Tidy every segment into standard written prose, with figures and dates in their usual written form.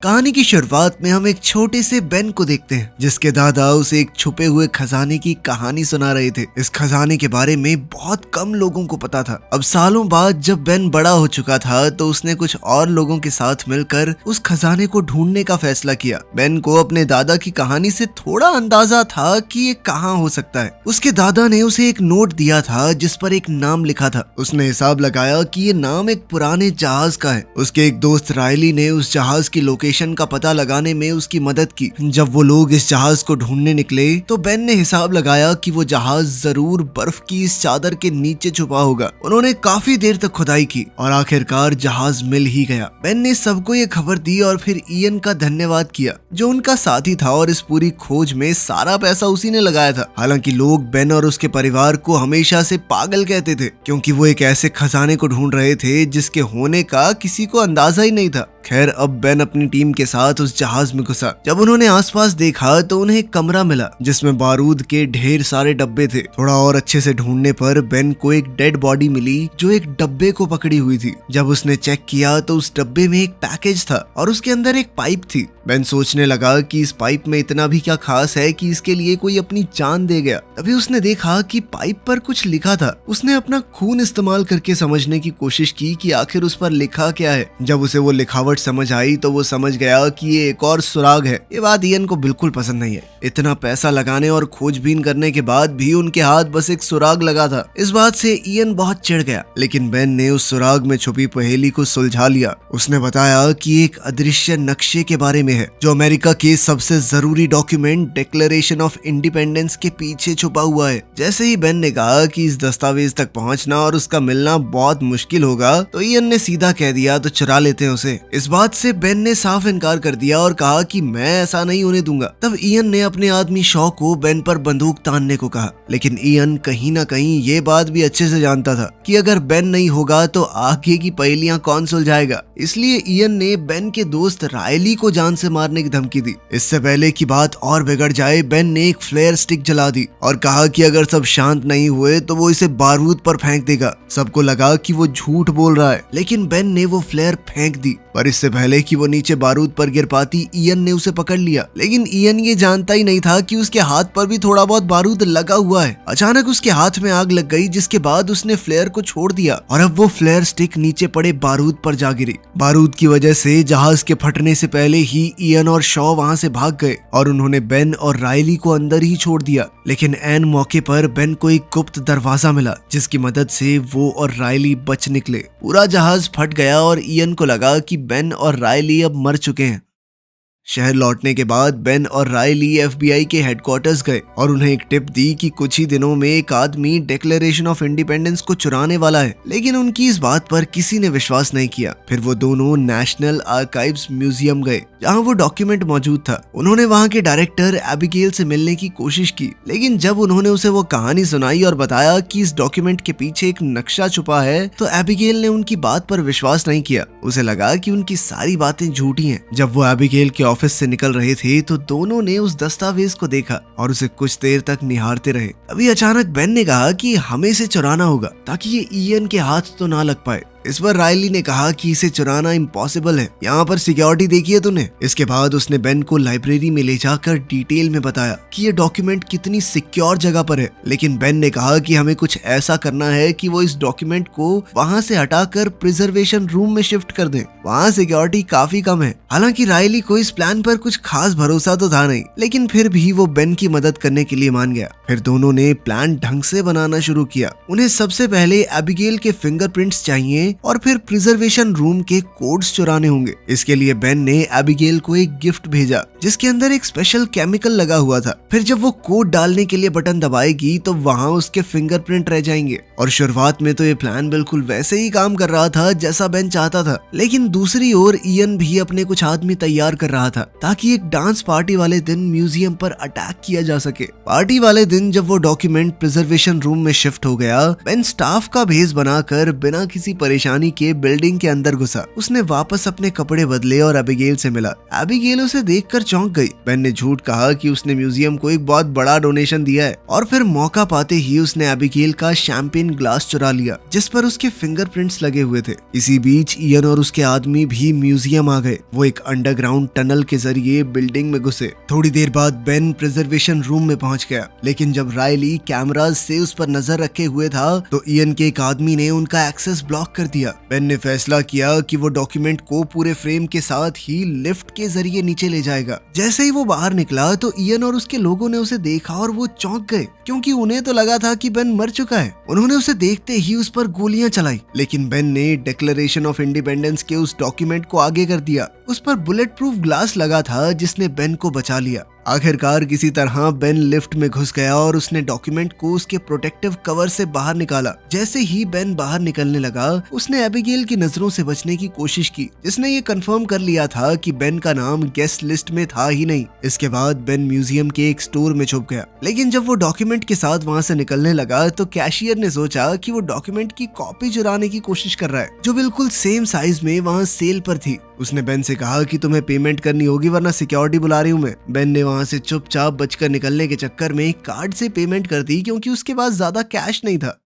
कहानी की शुरुआत में हम एक छोटे से बेन को देखते हैं जिसके दादा उसे एक छुपे हुए खजाने की कहानी सुना रहे थे। इस खजाने के बारे में बहुत कम लोगों को पता था। अब सालों बाद जब बेन बड़ा हो चुका था तो उसने कुछ और लोगों के साथ मिलकर उस खजाने को ढूंढने का फैसला किया। बेन को अपने दादा की कहानी से थोड़ा अंदाजा था कि ये कहाँ हो सकता है। उसके दादा ने उसे एक नोट दिया था जिस पर एक नाम लिखा था। उसने हिसाब लगाया कि ये नाम एक पुराने जहाज का है। उसके एक दोस्त रायली ने उस जहाज की लोकेशन का पता लगाने में उसकी मदद की। जब वो लोग इस जहाज को ढूंढने निकले तो बेन ने हिसाब लगाया कि वो जहाज जरूर बर्फ की इस चादर के नीचे छुपा होगा। उन्होंने काफी देर तक खुदाई की और आखिरकार जहाज मिल ही गया। बेन ने सबको ये खबर दी और फिर इयन का धन्यवाद किया जो उनका साथी था और इस पूरी खोज में सारा पैसा उसी ने लगाया था। हालांकि लोग बेन और उसके परिवार को हमेशा से पागल कहते थे क्योंकि वो एक ऐसे खजाने को ढूंढ रहे थे जिसके होने का किसी को अंदाजा ही नहीं था। खैर अब बेन अपनी टीम के साथ उस जहाज में घुसा। जब उन्होंने आसपास देखा तो उन्हें एक कमरा मिला जिसमें बारूद के ढेर सारे डब्बे थे। थोड़ा और अच्छे से ढूंढने पर बेन को एक डेड बॉडी मिली जो एक डब्बे को पकड़ी हुई थी। जब उसने चेक किया तो उस डब्बे में एक पैकेज था और उसके अंदर एक पाइप थी। बेन सोचने लगा कि इस पाइप में इतना भी क्या खास है कि इसके लिए कोई अपनी जान दे गया। तभी उसने देखा कि पाइप पर कुछ लिखा था। उसने अपना खून इस्तेमाल करके समझने की कोशिश की कि आखिर उस पर लिखा क्या है। जब उसे वो लिखावट समझ आई तो वो समझ गया कि ये एक और सुराग है। ये बात इयन को बिल्कुल पसंद नहीं है। इतना पैसा लगाने और खोजबीन करने के बाद भी उनके हाथ बस एक सुराग लगा था। इस बात से इयन बहुत चिढ़ गया, लेकिन बेन ने उस सुराग में छुपी पहेली को सुलझा लिया। उसने बताया कि एक अदृश्य नक्शे के बारे में है जो अमेरिका के सबसे जरूरी डॉक्यूमेंट डिक्लेरेशन ऑफ इंडिपेंडेंस के पीछे छुपा हुआ है। जैसे ही बेन ने कहा कि इस दस्तावेज तक पहुंचना और उसका मिलना बहुत मुश्किल होगा तो इयन ने सीधा कह दिया तो चुरा लेते हैं उसे। इस बात से बेन ने साफ इनकार कर दिया और कहा कि मैं ऐसा नहीं होने दूंगा। तब इयन ने अपने आदमी शॉ को बेन पर बंदूक तानने को कहा, लेकिन इयन कहीं ना कहीं ये बात भी अच्छे से जानता था कि अगर बेन नहीं होगा तो आगे की पहेलियां कौन सुलझाएगा। इसलिए इयन ने बेन के दोस्त रायली को जान से मारने की धमकी दी। इससे पहले की बात और बिगड़ जाए बेन ने एक फ्लेयर स्टिक जला दी और कहा कि अगर सब शांत नहीं हुए तो वो इसे बारूद पर फेंक देगा। सबको लगा कि वो झूठ बोल रहा है, लेकिन बेन ने वो फ्लेयर फेंक दी। पर इससे पहले कि वो नीचे बारूद पर गिर पाती इयन ने उसे पकड़ लिया। लेकिन इयन ये जानता ही नहीं था कि उसके हाथ पर भी थोड़ा बहुत बारूद लगा हुआ है। अचानक उसके हाथ में आग लग गई जिसके बाद उसने फ्लेयर को छोड़ दिया और अब वो फ्लेयर स्टिक नीचे पड़े बारूद पर जा गिरी। बारूद की वजह से जहाज के फटने से पहले ही इयन और शॉ वहां से भाग गए और उन्होंने बेन और रायली को अंदर ही छोड़ दिया। लेकिन ऐन मौके पर बेन को एक गुप्त दरवाजा मिला जिसकी मदद से वो और रायली बच निकले। पूरा जहाज फट गया और इयन को लगा कि बेन और रायली अब मर चुके हैं। शहर लौटने के बाद बेन और रायली FBI के हेडक्वार्टर्स गए और उन्हें एक टिप दी कि कुछ ही दिनों में एक आदमी डिक्लेरेशन ऑफ इंडिपेंडेंस को चुराने वाला है। लेकिन उनकी इस बात पर किसी ने विश्वास नहीं किया। फिर वो दोनों नेशनल आर्काइव्स म्यूजियम गए जहां वो डॉक्यूमेंट मौजूद था। उन्होंने वहां के डायरेक्टर एबिगेल से मिलने की कोशिश की, लेकिन जब उन्होंने उसे वो कहानी सुनाई और बताया कि इस डॉक्यूमेंट के पीछे एक नक्शा छुपा है तो एबिगेल ने उनकी बात पर विश्वास नहीं किया। उसे लगा कि उनकी सारी बातें झूठी हैं। जब वो एबिगेल के ऑफिस से निकल रहे थे तो दोनों ने उस दस्तावेज को देखा और उसे कुछ देर तक निहारते रहे। अभी अचानक बेन ने कहा कि हमें इसे चुराना होगा ताकि ये इयन के हाथ तो ना लग पाए। इस पर रायली ने कहा कि इसे चुराना इम्पॉसिबल है, यहाँ पर सिक्योरिटी देखी है तूने। इसके बाद उसने बेन को लाइब्रेरी में ले जाकर डिटेल में बताया कि ये डॉक्यूमेंट कितनी सिक्योर जगह पर है। लेकिन बेन ने कहा कि हमें कुछ ऐसा करना है कि वो इस डॉक्यूमेंट को वहाँ से हटाकर प्रिजर्वेशन रूम में शिफ्ट कर दें। वहाँ सिक्योरिटी काफी कम है। हालांकि रायली को इस प्लान पर कुछ खास भरोसा तो था नहीं, लेकिन फिर भी वो बेन की मदद करने के लिए मान गया। फिर दोनों ने प्लान ढंग से बनाना शुरू किया। उन्हें सबसे पहले एबिगेल के फिंगरप्रिंट्स चाहिए और फिर प्रिजर्वेशन रूम के कोड्स चुराने होंगे। इसके लिए बेन ने एबिगेल को एक गिफ्ट भेजा जिसके अंदर एक स्पेशल केमिकल लगा हुआ था। फिर जब वो कोड डालने के लिए बटन दबाएगी तो वहां उसके फिंगरप्रिंट रह जाएंगे। और शुरुआत में तो ये प्लान बिल्कुल वैसे ही काम कर रहा था जैसा बेन चाहता था, लेकिन दूसरी ओर इयन भी अपने कुछ आदमी तैयार कर रहा था ताकि एक डांस पार्टी वाले दिन म्यूजियम पर अटैक किया जा सके। पार्टी वाले दिन जब वो डॉक्यूमेंट प्रिजर्वेशन रूम में शिफ्ट हो गया, बेन स्टाफ का भेस बनाकर बिना किसी परेशानी परेशानी के बिल्डिंग के अंदर घुसा। उसने वापस अपने कपड़े बदले और एबिगेल से मिला। एबिगेल उसे देखकर चौंक गई। बेन ने झूठ कहा कि उसने म्यूजियम को एक बहुत बड़ा डोनेशन दिया है और फिर मौका पाते ही उसने एबिगेल का शैंपेन ग्लास चुरा लिया जिस पर उसके फिंगरप्रिंट्स लगे हुए थे। इसी बीच इयन और उसके आदमी भी म्यूजियम आ गए। वो एक अंडरग्राउंड टनल के जरिए बिल्डिंग में घुसे। थोड़ी देर बाद बेन प्रिजर्वेशन रूम में पहुंच गया, लेकिन जब रायली कैमराज से उस पर नजर रखे हुए था तो इयन के एक आदमी ने उनका एक्सेस ब्लॉक कर दिया। बेन ने फैसला किया कि वो डॉक्यूमेंट को पूरे फ्रेम के साथ ही लिफ्ट के जरिए नीचे ले जाएगा। जैसे ही वो बाहर निकला तो इयन और उसके लोगों ने उसे देखा और वो चौंक गए क्योंकि उन्हें तो लगा था कि बेन मर चुका है। उन्होंने उसे देखते ही उस पर गोलियां चलाई, लेकिन बेन ने डिक्लेरेशन ऑफ इंडिपेंडेंस के उस डॉक्यूमेंट को आगे कर दिया। उस पर बुलेट प्रूफ ग्लास लगा था जिसने बेन को बचा लिया। आखिरकार किसी तरह बेन लिफ्ट में घुस गया और उसने डॉक्यूमेंट को उसके प्रोटेक्टिव कवर से बाहर निकाला। जैसे ही बेन बाहर निकलने लगा उसने एबिगेल की नजरों से बचने की कोशिश की, जिसने ये कंफर्म कर लिया था कि बेन का नाम गेस्ट लिस्ट में था ही नहीं। इसके बाद बेन म्यूजियम के एक स्टोर में छुप गया, लेकिन जब वो डॉक्यूमेंट के साथ वहां से निकलने लगा तो कैशियर ने सोचा कि वो डॉक्यूमेंट की कॉपी चुराने की कोशिश कर रहा है जो बिल्कुल सेम साइज में वहाँ सेल पर थी। उसने बेन से कहा कि तुम्हें पेमेंट करनी होगी वरना सिक्योरिटी बुला रही हूँ मैं। बेन ने वहां से चुपचाप बचकर निकलने के चक्कर में कार्ड से पेमेंट कर दी क्योंकि उसके पास ज्यादा कैश नहीं था।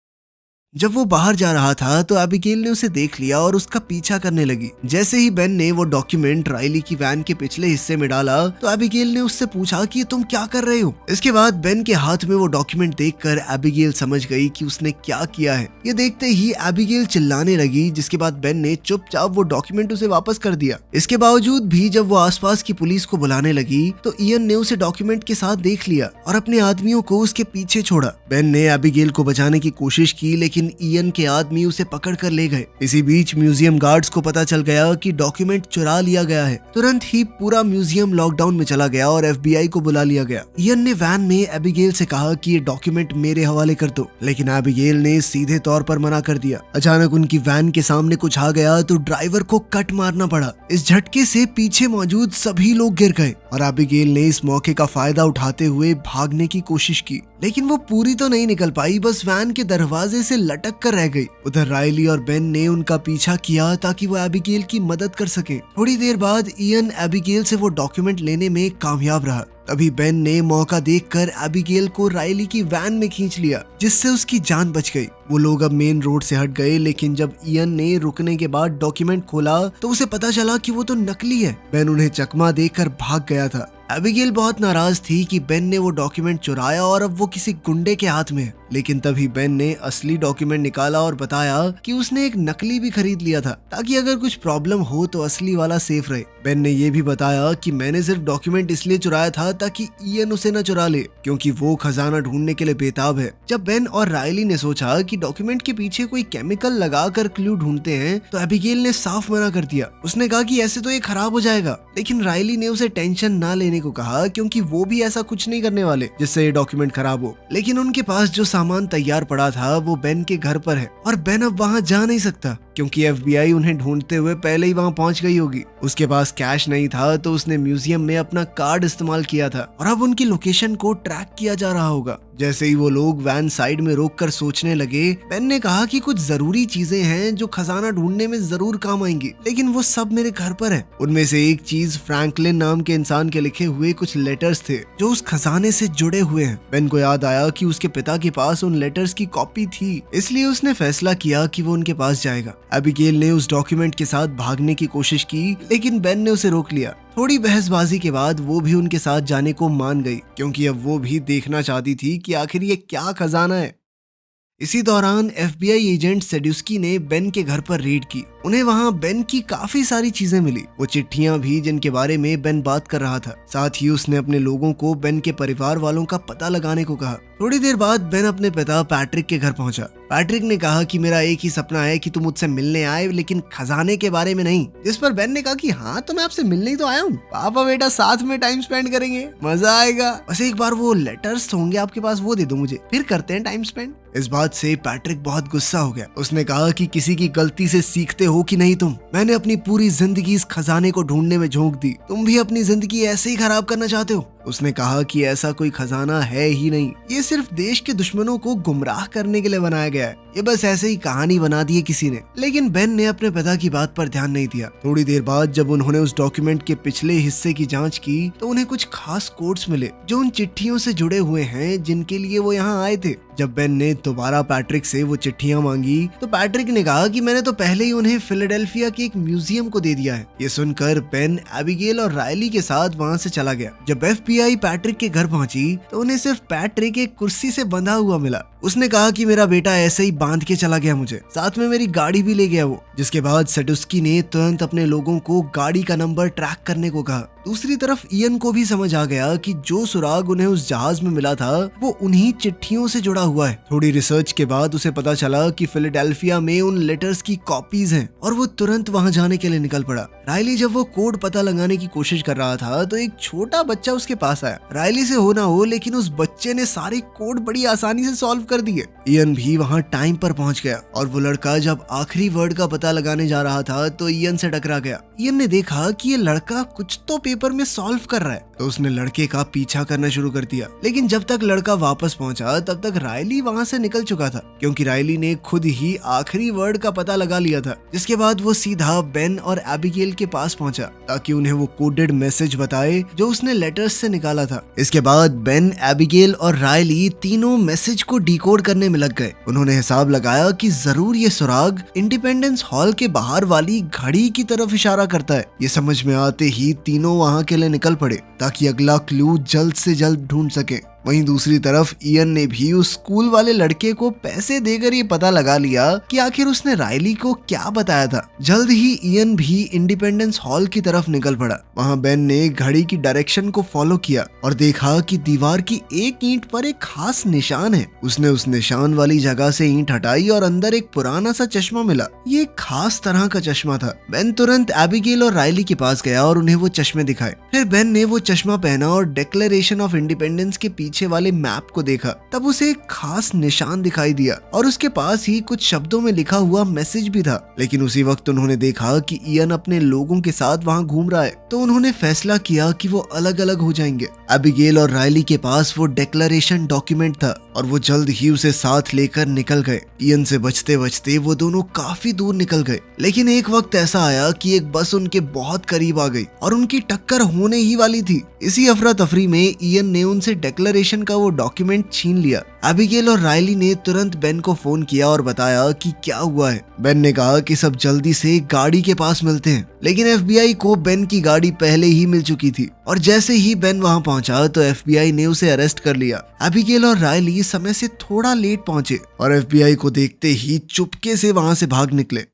जब वो बाहर जा रहा था तो एबिगेल ने उसे देख लिया और उसका पीछा करने लगी। जैसे ही बेन ने वो डॉक्यूमेंट रायली की वैन के पिछले हिस्से में डाला तो एबिगेल ने उससे पूछा कि तुम क्या कर रहे हो। इसके बाद बेन के हाथ में वो डॉक्यूमेंट देखकर एबिगेल समझ गई कि उसने क्या किया है। ये देखते ही एबिगेल चिल्लाने लगी, जिसके बाद बेन ने चुपचाप वो डॉक्यूमेंट उसे वापस कर दिया। इसके बावजूद भी जब वो आसपास की पुलिस को बुलाने लगी तो इयन ने उसे डॉक्यूमेंट के साथ देख लिया और अपने आदमियों को उसके पीछे छोड़ा। बेन ने एबिगेल को बचाने की कोशिश की, लेकिन इयन के आदमी उसे पकड़ कर ले गए। इसी बीच म्यूजियम गार्ड्स को पता चल गया कि डॉक्यूमेंट चुरा लिया गया है। तुरंत ही पूरा म्यूजियम लॉकडाउन में चला गया और FBI को बुला लिया गया। इयन ने वैन में एबिगेल से कहा कि ये डॉक्यूमेंट मेरे हवाले कर दो, लेकिन एबिगेल ने सीधे तौर पर मना कर दिया। अचानक उनकी वैन के सामने कुछ आ गया तो ड्राइवर को कट मारना पड़ा। इस झटके से पीछे मौजूद सभी लोग गिर गए और एबिगेल ने इस मौके का फायदा उठाते हुए भागने की कोशिश की, लेकिन वो पूरी तो नहीं निकल पाई, बस वैन के दरवाजे से लटक कर रह गई। उधर रायली और बेन ने उनका पीछा किया ताकि वो एबिगेल की मदद कर सके। थोड़ी देर बाद इयन एबिगेल से वो डॉक्यूमेंट लेने में कामयाब रहा। तभी बेन ने मौका देखकर एबिगेल को रायली की वैन में खींच लिया, जिससे उसकी जान बच गई। वो लोग अब मेन रोड से हट गए, लेकिन जब इयन ने रुकने के बाद डॉक्यूमेंट खोला तो उसे पता चला कि वो तो नकली है। बेन उन्हें चकमा देकर भाग गया था। एबिगेल बहुत नाराज थी कि बेन ने वो डॉक्यूमेंट चुराया और अब वो किसी गुंडे के हाथ में है, लेकिन तभी बेन ने असली डॉक्यूमेंट निकाला और बताया कि उसने एक नकली भी खरीद लिया था ताकि अगर कुछ प्रॉब्लम हो तो असली वाला सेफ रहे। बेन ने ये भी बताया कि मैंने सिर्फ डॉक्यूमेंट इसलिए चुराया था ताकि इयन उसे न चुरा ले, क्योंकि वो खजाना ढूंढने के लिए बेताब है। जब बेन और रायली ने सोचा कि डॉक्यूमेंट के पीछे कोई केमिकल लगाकर क्लू ढूंढते हैं तो एबिगेल ने साफ मना कर दिया। उसने कहा कि ऐसे तो ये खराब हो जाएगा, लेकिन रायली ने उसे टेंशन ना लेने को कहा क्योंकि वो भी ऐसा कुछ नहीं करने वाले जिससे ये डॉक्यूमेंट खराब हो। लेकिन उनके पास जो सामान तैयार पड़ा था वो बेन के घर पर है और बेन अब वहाँ जा नहीं सकता क्योंकि FBI उन्हें ढूंढते हुए पहले ही वहाँ पहुँच गई होगी। उसके पास कैश नहीं था तो उसने म्यूजियम में अपना कार्ड इस्तेमाल किया था और अब उनकी लोकेशन को ट्रैक किया जा रहा होगा। जैसे ही वो लोग वैन साइड में रोककर सोचने लगे, बेन ने कहा कि कुछ जरूरी चीजें हैं जो खजाना ढूंढने में जरूर काम आएंगी, लेकिन वो सब मेरे घर पर है। उनमें से एक चीज फ्रैंकलिन नाम के इंसान के लिखे हुए कुछ लेटर्स थे जो उस खजाने से जुड़े हुए हैं। बेन को याद आया कि उसके पिता के पास उन लेटर्स की कॉपी थी, इसलिए उसने फैसला किया कि वो उनके पास जाएगा। एबिगेल ने उस डॉक्यूमेंट के साथ भागने की कोशिश की, लेकिन बेन ने उसे रोक लिया। थोड़ी बहसबाजी के बाद वो भी उनके साथ जाने को मान गई क्योंकि अब वो भी देखना चाहती थी कि आखिर ये क्या खजाना है। इसी दौरान FBI एजेंट सेड्यूस्की ने बेन के घर पर रेड की। उन्हें वहाँ बेन की काफी सारी चीजें मिली, वो चिट्ठियां भी जिनके बारे में बेन बात कर रहा था। साथ ही उसने अपने लोगों को बेन के परिवार वालों का पता लगाने को कहा। थोड़ी देर बाद बेन अपने पिता पैट्रिक के घर पहुंचा। पैट्रिक ने कहा कि मेरा एक ही सपना है कि तुम मुझसे मिलने आए, लेकिन खजाने के बारे में नहीं। जिस पर बेन ने कहा कि हाँ, तो मैं आपसे मिलने ही तो आया हूँ। पापा बेटा साथ में टाइम स्पेंड करेंगे, मजा आएगा। बस एक बार वो लेटर्स होंगे आपके पास, वो दे दो मुझे, फिर करते हैं टाइम स्पेंड। इस बात से पैट्रिक बहुत गुस्सा हो गया। उसने कहा कि किसी की गलती से सीखते हो कि नहीं तुम? मैंने अपनी पूरी जिंदगी इस खजाने को ढूंढने में झोंक दी, तुम भी अपनी जिंदगी ऐसे ही खराब करना चाहते हो? उसने कहा कि ऐसा कोई खजाना है ही नहीं, ये सिर्फ देश के दुश्मनों को गुमराह करने के लिए बनाया गया है, ये बस ऐसे ही कहानी बना दी है किसी ने। लेकिन बेन ने अपने पिता की बात पर ध्यान नहीं दिया। थोड़ी देर बाद जब उन्होंने उस डॉक्यूमेंट के पिछले हिस्से की जांच की तो उन्हें कुछ खास कोड्स मिले जो उन चिट्ठियों से जुड़े हुए हैं जिनके लिए वो यहाँ आए थे। जब बेन ने दोबारा पैट्रिक से वो चिट्ठियां मांगी तो पैट्रिक ने कहा कि मैंने तो पहले ही उन्हें फिलाडेल्फिया के एक म्यूजियम को दे दिया है। ये सुनकर बेन एबिगेल और रायली के साथ वहाँ से चला गया। जब FBI पैट्रिक के घर पहुंची तो उन्हें सिर्फ पैट्रिक एक कुर्सी से बंधा हुआ मिला। उसने कहा कि मेरा बेटा ऐसे ही बांध के चला गया मुझे, साथ में मेरी गाड़ी भी ले गया वो। जिसके बाद सेडुस्की ने तुरंत अपने लोगों को गाड़ी का नंबर ट्रैक करने को कहा। दूसरी तरफ इयन को भी समझ आ गया कि जो सुराग उन्हें उस जहाज में मिला था वो उन्हीं चिट्ठियों से जुड़ा हुआ है। थोड़ी रिसर्च के बाद उसे पता चला कि फिलाडेल्फिया में उन लेटर्स की कॉपीज हैं और वो तुरंत वहां जाने के लिए निकल पड़ा। रायली जब वो कोड पता लगाने की कोशिश कर रहा था तो एक छोटा बच्चा उसके पास आया। रायली से हो ना हो लेकिन उस बच्चे ने सारे कोड बड़ी आसानी से सॉल्व कर दिए। इयन भी वहां टाइम पर पहुंच गया और वो लड़का जब आखिरी वर्ड का पता लगाने जा रहा था तो इयन से टकरा गया। इयन ने देखा कि ये लड़का कुछ तो पेपर में सॉल्व कर रहा है तो उसने लड़के का पीछा करना शुरू कर दिया। लेकिन जब तक लड़का वापस पहुंचा तब तक रायली वहां से निकल चुका था, क्योंकि रायली ने खुद ही आखिरी वर्ड का पता लगा लिया था। जिसके बाद वो सीधा बेन और एबिगेल के पास पहुंचा ताकि उन्हें वो कोडेड मैसेज बताए जो उसने लेटर्स से निकाला था। इसके बाद बेन, एबिगेल और रायली तीनों मैसेज को डिकोड करने में लग गए। उन्होंने हिसाब लगाया कि जरूर ये सुराग इंडिपेंडेंस हॉल के बाहर वाली घड़ी की तरफ इशारा करता है। ये समझ में आते ही तीनों वहां के लिए निकल पड़े ताकि अगला क्लू जल्द से जल्द ढूंढ सके। वहीं दूसरी तरफ इयन ने भी उस स्कूल वाले लड़के को पैसे देकर ये पता लगा लिया कि आखिर उसने रायली को क्या बताया था। जल्द ही इयन भी इंडिपेंडेंस हॉल की तरफ निकल पड़ा। वहां बेन ने घड़ी की डायरेक्शन को फॉलो किया और देखा कि दीवार की एक ईंट पर एक खास निशान है। उसने उस निशान वाली जगह से ईंट हटाई और अंदर एक पुराना सा चश्मा मिला। ये एक खास तरह का चश्मा था। बेन तुरंत एबिगेल और रायली के पास गया और उन्हें वो चश्मे दिखाए। फिर बेन ने वो चश्मा पहना और डिक्लेरेशन ऑफ इंडिपेंडेंस के पीछे वाले मैप को देखा। तब उसे एक खास निशान दिखाई दिया और उसके पास ही कुछ शब्दों में लिखा हुआ मैसेज भी था। लेकिन उसी वक्त उन्होंने देखा कि इयन अपने लोगों के साथ वहां घूम रहा है, तो उन्होंने फैसला किया कि वो अलग अलग हो जाएंगे। एबिगेल और रायली के पास वो डिक्लेरेशन डॉक्यूमेंट था और वो जल्द ही उसे साथ लेकर निकल गए। इयन से बचते बचते वो दोनों काफी दूर निकल गए। लेकिन एक वक्त ऐसा आया कि एक बस उनके बहुत करीब आ गई और उनकी टक्कर होने ही वाली थी। इसी अफरा तफरी में इयन ने उनसे डिक्लेरेशन का वो डॉक्यूमेंट छीन लिया। एबिगेल और रायली ने तुरंत बेन को फोन किया और बताया कि क्या हुआ है। बेन ने कहा कि सब जल्दी से गाड़ी के पास मिलते हैं। लेकिन FBI को बेन की गाड़ी पहले ही मिल चुकी थी और जैसे ही बेन वहां पहुंचा तो FBI ने उसे अरेस्ट कर लिया। एबिगेल और रायली समय से थोड़ा लेट पहुंचे और FBI को देखते ही चुपके से वहां से भाग निकले।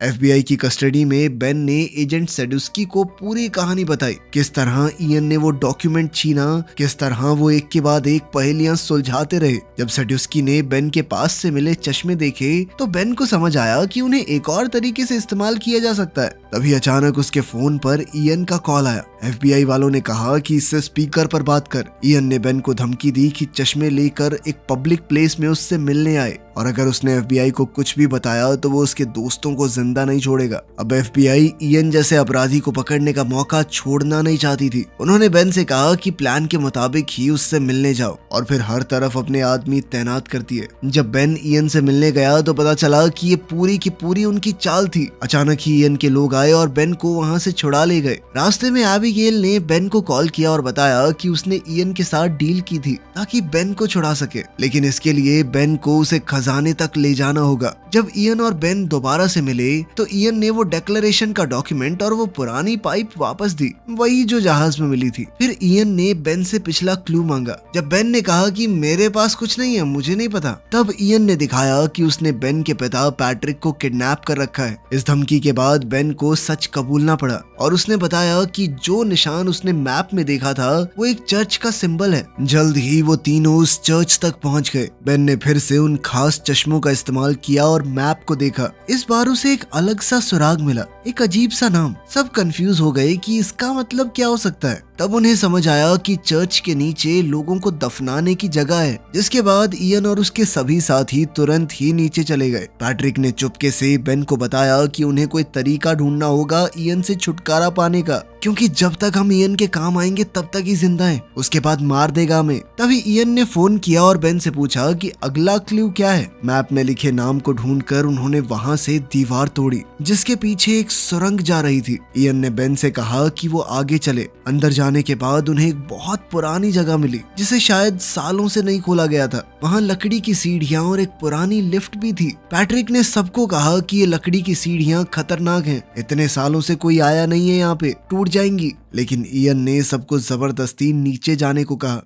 FBI की कस्टडी में बेन ने एजेंट सेडुस्की को पूरी कहानी बताई, किस तरह इयन ने वो डॉक्यूमेंट छीना, किस तरह वो एक के बाद एक पहेलियां सुलझाते रहे। जब सेडुस्की ने बेन के पास से मिले चश्मे देखे तो बेन को समझ आया कि उन्हें एक और तरीके से इस्तेमाल किया जा सकता है। तभी अचानक उसके फोन पर इयन का कॉल आया। FBI वालों ने कहा कि इससे स्पीकर पर बात कर। इयन ने बेन को धमकी दी कि चश्मे लेकर एक पब्लिक प्लेस में उससे मिलने आए और अगर उसने FBI को कुछ भी बताया तो वो उसके दोस्तों को जिंदा नहीं छोड़ेगा। अब FBI इयन जैसे अपराधी को पकड़ने का मौका छोड़ना नहीं चाहती थी। उन्होंने बेन से कहा कि प्लान के मुताबिक ही उससे मिलने जाओ और फिर हर तरफ अपने आदमी तैनात करती है। जब बेन इयन से मिलने गया तो पता चला कि ये पूरी की पूरी उनकी चाल थी। अचानक ही इयन के लोग आए और बेन को वहां से छुड़ा ले गए। रास्ते में एबिगेल ने बेन को कॉल किया और बताया कि उसने इयन के साथ डील की थी ताकि बेन को छुड़ा सके, लेकिन इसके लिए बेन को उसे खजाने तक ले जाना होगा। जब इयन और बेन दोबारा से मिले तो इयन ने वो डिक्लेरेशन का डॉक्यूमेंट और वो पुरानी पाइप वापस दी, वही जो जहाज में मिली थी। फिर इयन ने बेन से पिछला क्लू मांगा। जब बेन ने कहा कि मेरे पास कुछ नहीं है, मुझे नहीं पता, तब इयन ने दिखाया कि उसने बेन के पिता पैट्रिक को किडनैप कर रखा है। इस धमकी के बाद बेन को सच कबूलना पड़ा और उसने बताया कि जो निशान उसने मैप में देखा था वो एक चर्च का सिंबल है। जल्द ही वो तीनों उस चर्च तक पहुंच गए। बेन ने फिर से उन खास चश्मों का इस्तेमाल किया और मैप को देखा। इस बार उसे एक अलग सा सुराग मिला, एक अजीब सा नाम। सब कंफ्यूज हो गए कि इसका मतलब क्या हो सकता है। तब उन्हें समझ आया कि चर्च के नीचे लोगों को दफनाने की जगह है। जिसके बाद इयन और उसके सभी साथी तुरंत ही नीचे चले गए। पैट्रिक ने चुपके से बेन को बताया कि उन्हें कोई तरीका ढूंढना होगा इयन से छुटकारा पाने का। क्योंकि जब तक हम इयन के काम आएंगे तब तक ही जिंदा हैं, उसके बाद मार देगा हमें। तभी इयन ने फोन किया और बेन से पूछा कि अगला क्लू क्या है। मैप में लिखे नाम को ढूंढकर उन्होंने वहां से दीवार तोड़ी जिसके पीछे एक सुरंग जा रही थी। इयन ने बेन से कहा कि वो आगे चले। अंदर जाने के बाद उन्हें एक बहुत पुरानी जगह मिली जिसे शायद सालों से नहीं खोला गया था। वहाँ लकड़ी की सीढ़ियाँ और एक पुरानी लिफ्ट भी थी। पैट्रिक ने सबको कहा कि ये लकड़ी की सीढ़ियाँ खतरनाक हैं, इतने सालों से कोई आया नहीं है यहाँ पे, टूट जाएंगी। लेकिन इयन ने सबको जबरदस्ती नीचे जाने को कहा।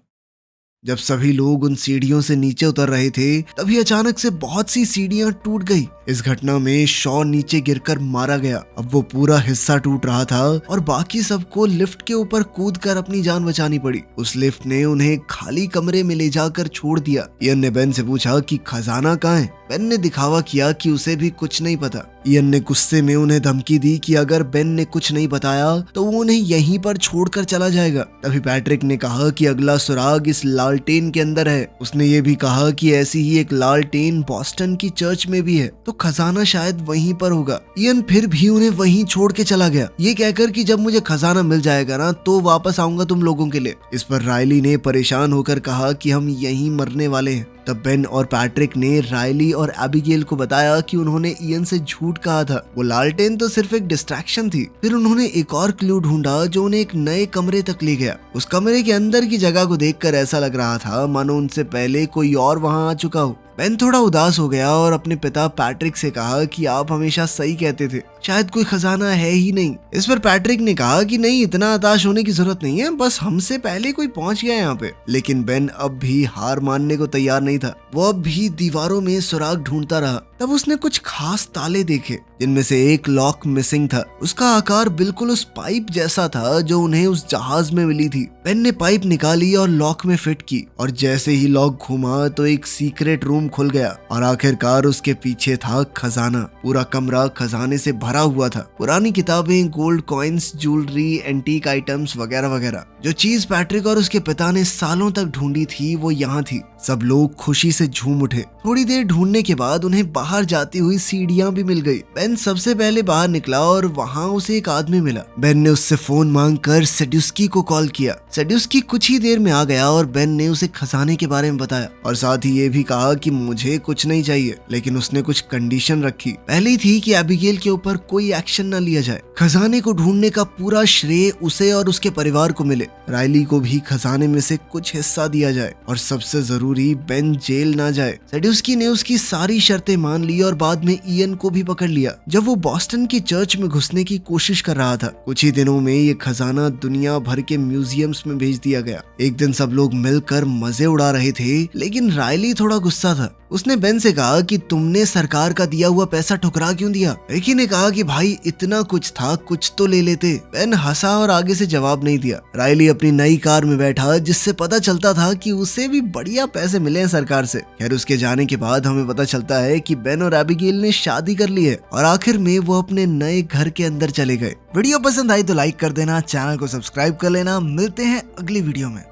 जब सभी लोग उन सीढ़ियों से नीचे उतर रहे थे तभी अचानक से बहुत सी सीढ़ियां टूट गई। इस घटना में शॉ नीचे गिरकर मारा गया। अब वो पूरा हिस्सा टूट रहा था और बाकी सबको लिफ्ट के ऊपर कूदकर अपनी जान बचानी पड़ी। उस लिफ्ट ने उन्हें खाली कमरे में ले जाकर छोड़ दिया। इयन ने बेन से पूछा कि खजाना कहाँ है। बेन ने दिखावा किया कि उसे भी कुछ नहीं पता। इयन ने गुस्से में उन्हें धमकी दी कि अगर बेन ने कुछ नहीं बताया तो वो उन्हें यहीं पर छोड़कर चला जाएगा। तभी पैट्रिक ने कहा कि अगला सुराग इस लालटेन के अंदर है। उसने ये भी कहा कि ऐसी ही एक लालटेन बॉस्टन की चर्च में भी है, तो खजाना शायद वहीं पर होगा। इयन फिर भी उन्हें वहीं छोड़ के चला गया, ये कहकर कि जब मुझे खजाना मिल जाएगा ना तो वापस आऊंगा तुम लोगों के लिए। इस पर रायली ने परेशान होकर कहा कि हम यहीं मरने वाले हैं। तब बेन और पैट्रिक ने रायली और एबिगेल को बताया कि उन्होंने इयन से झूठ कहा था, वो लालटेन तो सिर्फ एक डिस्ट्रैक्शन थी। फिर उन्होंने एक और क्लू ढूंढा जो उन्हें एक नए कमरे तक ले गया। उस कमरे के अंदर की जगह को देखकर ऐसा लग रहा था मानो उनसे पहले कोई और वहां आ चुका हो। बेन थोड़ा उदास हो गया और अपने पिता पैट्रिक से कहा कि आप हमेशा सही कहते थे, शायद कोई खजाना है ही नहीं। इस पर पैट्रिक ने कहा कि नहीं, इतना हताश होने की जरूरत नहीं है, बस हमसे पहले कोई पहुंच गया यहाँ पे। लेकिन बेन अब भी हार मानने को तैयार नहीं था। वो अब भी दीवारों में सुराग ढूंढता रहा। तब उसने कुछ खास ताले देखे जिनमें से एक लॉक मिसिंग था। उसका आकार बिल्कुल उस पाइप जैसा था जो उन्हें उस जहाज में मिली थी। बेन ने पाइप निकाली और लॉक में फिट की और जैसे ही लॉक घुमा तो एक सीक्रेट रूम खुल गया और आखिरकार उसके पीछे था खजाना। पूरा कमरा खजाने से भरा हुआ था। पुरानी किताबें, gold coins, jewellery, antique items वगैरह वगैरह। जो चीज पैट्रिक और उसके पिता ने सालों तक ढूंढी थी वो यहाँ थी। सब लोग खुशी से झूम उठे। थोड़ी देर ढूंढने के बाद उन्हें बाहर जाती हुई सीढ़ियां भी मिल गई। बेन सबसे पहले बाहर निकला और वहां उसे एक आदमी मिला। बेन ने उससे फोन मांगकर सेड्यूस्की को कॉल किया। सेड्यूस्की कुछ ही देर में आ गया और बेन ने उसे खजाने के बारे में बताया और साथ ही ये भी कहा कि मुझे कुछ नहीं चाहिए, लेकिन उसने कुछ कंडीशन रखी। पहली थी कि एबिगेल के ऊपर कोई एक्शन न लिया जाए। खजाने को ढूंढने का पूरा श्रेय उसे और उसके परिवार को मिले। रायली को भी खजाने में से कुछ हिस्सा दिया जाए और सबसे जरूरी बेन जेल ना जाए। सेड्यूस्की ने उसकी सारी शर्तें मान ली और बाद में इयन को भी पकड़ लिया जब वो बॉस्टन की चर्च में घुसने की कोशिश कर रहा था। कुछ ही दिनों में ये खजाना दुनिया भर के म्यूजियम्स में भेज दिया गया। एक दिन सब लोग मिलकर मजे उड़ा रहे थे, लेकिन रायली थोड़ा गुस्सा था। उसने बेन से कहा कि तुमने सरकार का दिया हुआ पैसा ठुकरा क्यों दिया। रिकी ने कहा कि भाई इतना कुछ था, कुछ तो ले लेते। बेन हंसा और आगे से जवाब नहीं दिया। रायली अपनी नई कार में बैठा जिससे पता चलता था कि उसे भी बढ़िया पैसे मिले हैं सरकार से। खैर उसके जाने के बाद हमें पता चलता है कि बेन और एबिगेल ने शादी कर ली है और आखिर में वो अपने नए घर के अंदर चले गए। वीडियो पसंद आई तो लाइक कर देना, चैनल को सब्सक्राइब कर लेना। मिलते हैं अगली वीडियो में।